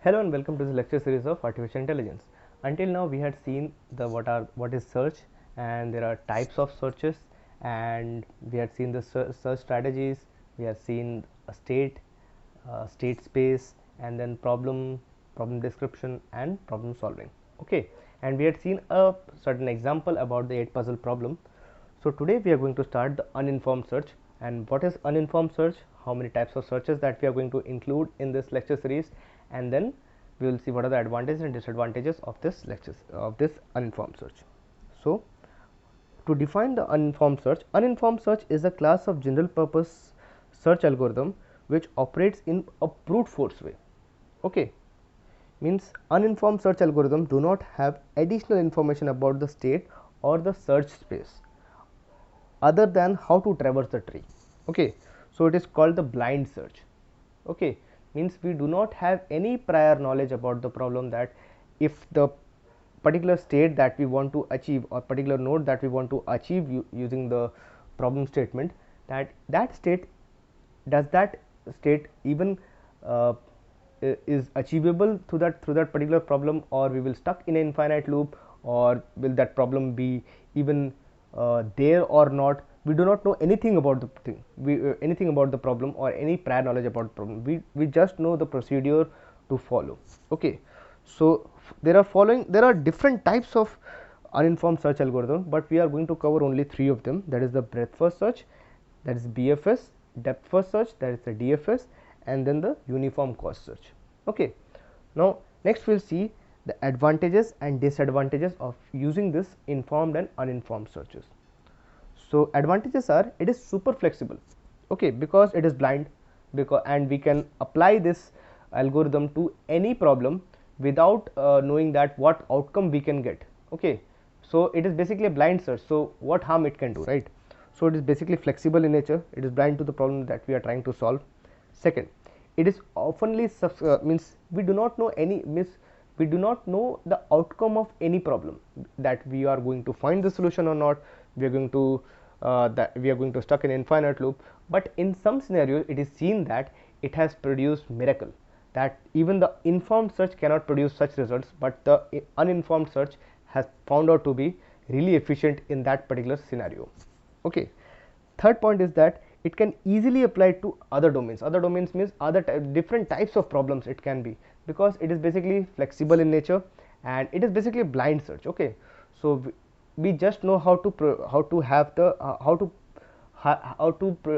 Hello and welcome to this lecture series of artificial intelligence. Until now we had seen the what is search, and there are types of searches, and we had seen the search strategies. We have seen a state space, and then problem description and problem solving. Okay, and we had seen a certain example about the 8 puzzle problem. So today we are going to start the uninformed search. And what is uninformed search, how many types of searches that we are going to include in this lecture series, and then we will see what are the advantages and disadvantages of this uninformed search. So to define the uninformed search is a class of general purpose search algorithm which operates in a brute force way. Okay, means uninformed search algorithm do not have additional information about the state or the search space other than how to traverse the tree. Okay, so it is called the blind search. Okay, means we do not have any prior knowledge about the problem, that if the particular state that we want to achieve or particular node that we want to achieve using the problem statement, that state, does that state even is achievable through that particular problem, or we will stuck in an infinite loop, or will that problem be even there or not. We do not know anything about the thing, anything about the problem or any prior knowledge about the problem. We just know the procedure to follow. Okay, so there are different types of uninformed search algorithm, but we are going to cover only 3 of them. That is the breadth first search, that is BFS, depth first search, that is the DFS, and then the uniform cost search. Okay, now next we will see the advantages and disadvantages of using this informed and uninformed searches. So advantages are, it is super flexible. Okay, because it is blind, and we can apply this algorithm to any problem without knowing that what outcome we can get. Okay, so it is basically a blind search, so what harm it can do, right? So it is basically flexible in nature, it is blind to the problem that we are trying to solve. Second, it is oftenly means we do not know we do not know the outcome of any problem, that we are going to find the solution or not, we are going to stuck in infinite loop. But in some scenario it is seen that it has produced miracle, that even the informed search cannot produce such results, but the uninformed search has found out to be really efficient in that particular scenario. Okay, third point is that it can easily apply to other domains. Other domains means different types of problems it can be, because it is basically flexible in nature and it is basically a blind search. Okay, so we just know how to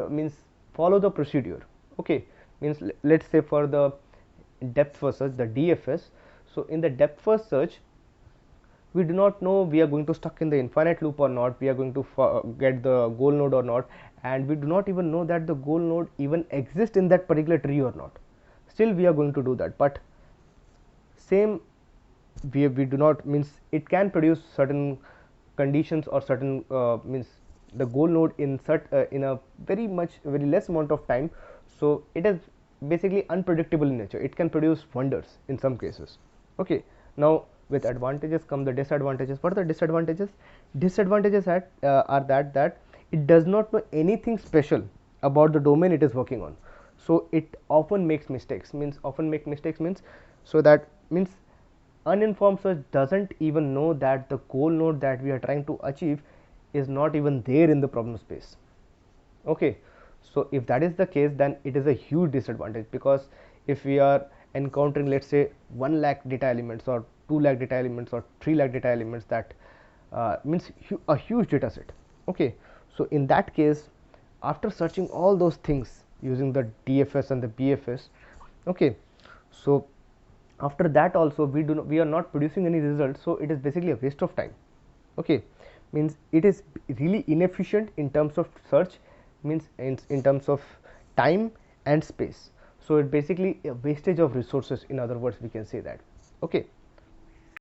means follow the procedure. Okay, means let's say for the depth first search, the DFS. So in the depth first search, we do not know we are going to stuck in the infinite loop or not, we are going to get the goal node or not, and we do not even know that the goal node even exists in that particular tree or not. Still we are going to do that, but same we do not, means it can produce certain conditions or certain means the goal node in a very less amount of time. So it is basically unpredictable in nature, it can produce wonders in some cases. Okay, now with advantages come the disadvantages. What are the disadvantages? Disadvantages are that it does not know anything special about the domain it is working on, so it often makes mistakes. So that means uninformed search doesn't even know that the goal node that we are trying to achieve is not even there in the problem space. Okay, so if that is the case, then it is a huge disadvantage, because if we are encountering, let's say, 1 lakh data elements or 2 lakh data elements or 3 lakh data elements, that means a huge data set. Okay, so in that case, after searching all those things using the DFS and the BFS, okay, so after that also we are not producing any results, so it is basically a waste of time. Okay, means it is really inefficient in terms of search, means in terms of time and space. So it basically a wastage of resources, in other words we can say that. Okay,